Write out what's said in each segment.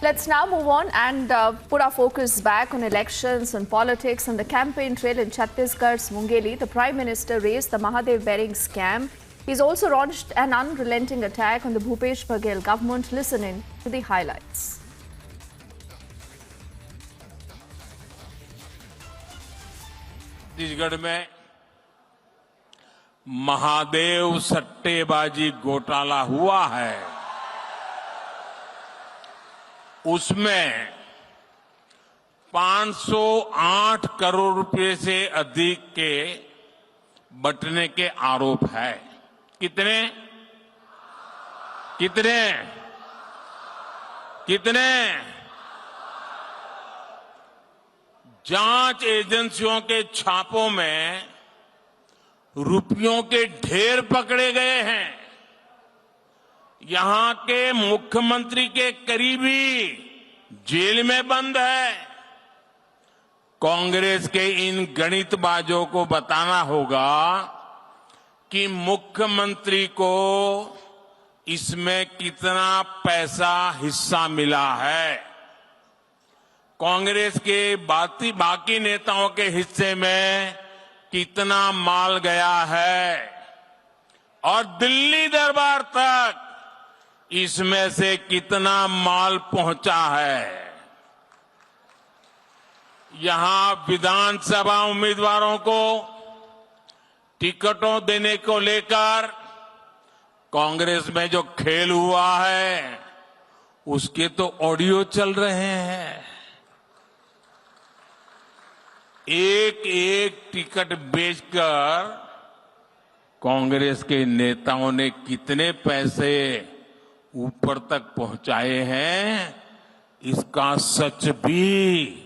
Let's now move on and put our focus back on elections, on politics, on the campaign trail in Chhattisgarh's Mungeli. The Prime Minister raised the Mahadev Bering scam. He's also launched an unrelenting attack on the Bhupesh Baghel government. Listen in to the highlights. Chhattisgarh में महादेव सट्टेबाजी घोटाला हुआ है, उसमें 508 करोड़ रुपए से अधिक के बंटने के आरोप है। कितने कितने कितने जांच एजेंसियों के छापों में रुपयों के ढेर पकड़े गए हैं। यहां के मुख्यमंत्री के करीबी जेल में बंद है। कांग्रेस के इन गणितबाजों को बताना होगा कि मुख्यमंत्री को इसमें कितना पैसा हिस्सा मिला है। कांग्रेस के बाकी नेताओं के हिस्से में कितना माल गया है और दिल्ली दरबार तक इसमें से कितना माल पहुंचा है। यहां विधानसभा उम्मीदवारों को टिकटों देने को लेकर कांग्रेस में जो खेल हुआ है उसके तो ऑडियो चल रहे हैं। एक एक टिकट बेचकर कांग्रेस के नेताओं ने कितने पैसे ऊपर तक पहुंचाए हैं, इसका सच भी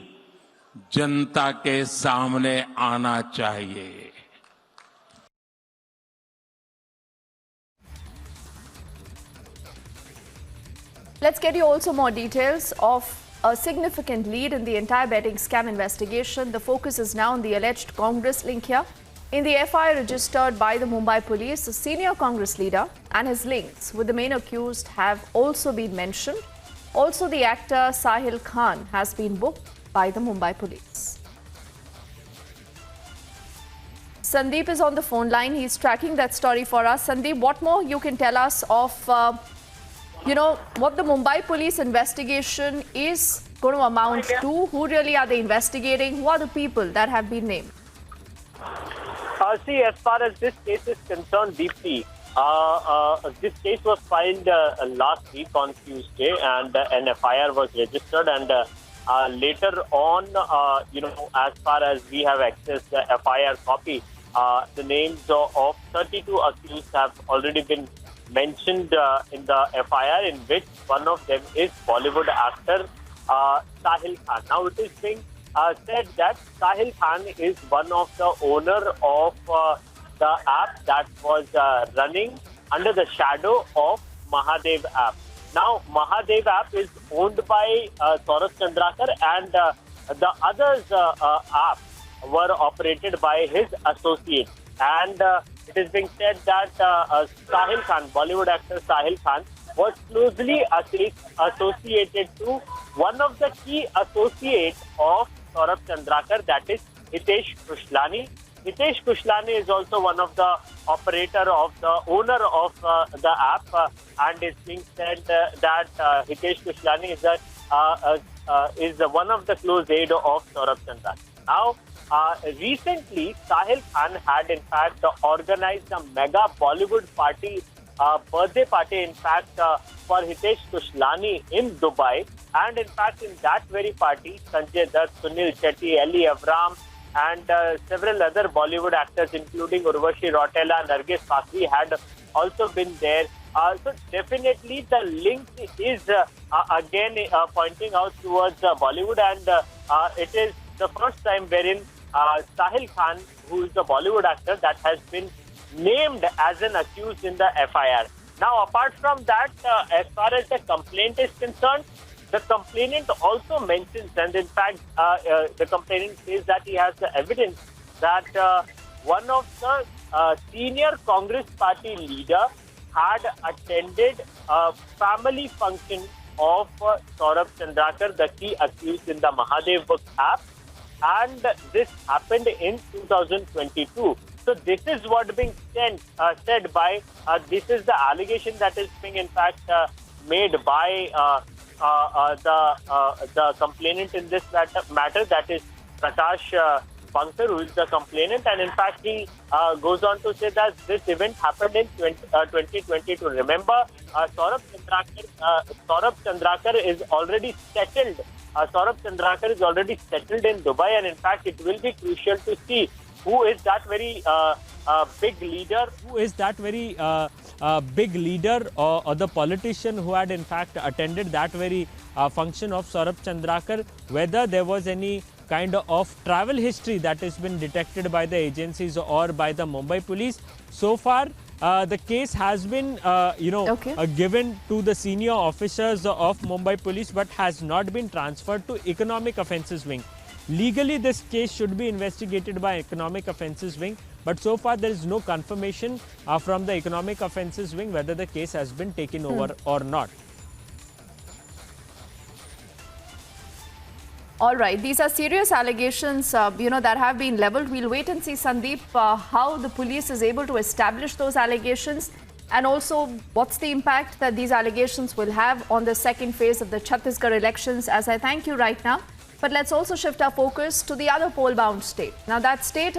जनता के सामने आना चाहिए। Let's get you also more details of a significant lead in the entire betting scam investigation. The focus is now on the alleged Congress link here. In the FIR registered by the Mumbai police, a senior Congress leader and his links with the main accused have also been mentioned. Also, the actor Sahil Khan has been booked by the Mumbai police. Sandeep is on the phone line. He's tracking that story for us. Sandeep, what more you can tell us of what the Mumbai police investigation is going to amount to? Who really are they investigating? Who are the people that have been named? See, as far as this case is concerned, Deepthi, this case was filed last week on Tuesday, and an FIR was registered. And later on, as far as we have accessed the FIR copy, the names of 32 accused have already been mentioned in the FIR, in which one of them is Bollywood actor Sahil Khan. Now, it is being said that Sahil Khan is one of the owner of the app that was running under the shadow of Mahadev app. Now, Mahadev app is owned by Saurabh Chandrakar, and the others app were operated by his associates. And it is being said that Sahil Khan, Bollywood actor Sahil Khan, was closely associated to one of the key associates of Saurabh Chandrakar, that is Hitesh Kushlani. Hitesh Kushlani is also one of the operator of the owner of the app, and it's being said that Hitesh Kushlani is one of the close aid of Saurabh Chandrakar. Now, recently, Sahil Khan had in fact organized a mega Bollywood party, birthday party, in fact, for Hitesh Kushlani in Dubai. And in fact, in that very party, Sanjay Dutt, Sunil Shetty, Ali Avram, and several other Bollywood actors, including Urvashi Rautela, Nargis Fassi, had also been there. So definitely the link is again pointing out towards Bollywood, and it is the first time wherein Sahil Khan, who is a Bollywood actor, that has been named as an accused in the FIR. Now, apart from that, as far as the complaint is concerned, the complainant also mentions, and in fact, the complainant says that he has the evidence that one of the senior Congress party leader had attended a family function of Saurabh Chandrakar, the key accused in the Mahadev Books app. And this happened in 2022. So this is what being said by, this is the allegation that is being in fact made by the complainant in this matter, that is Prakash Bansal, who is the complainant. And in fact, he goes on to say that this event happened in 2022. Remember, Saurabh Chandrakar is already settled. Saurabh Chandrakar is already settled in Dubai, and in fact, it will be crucial to see who is that very big leader. Who is that very big leader or the politician who had in fact attended that very function of Saurabh Chandrakar, whether there was any kind of travel history that has been detected by the agencies or by the Mumbai police. So far, the case has been, given to the senior officers of Mumbai police, but has not been transferred to economic offences wing. Legally, this case should be investigated by economic offences wing, but so far there is no confirmation from the economic offences wing whether the case has been taken over or not. All right, these are serious allegations, that have been leveled. We'll wait and see, Sandeep, how the police is able to establish those allegations, and also what's the impact that these allegations will have on the second phase of the Chhattisgarh elections, as I thank you right now. But let's also shift our focus to the other poll-bound state. Now, that state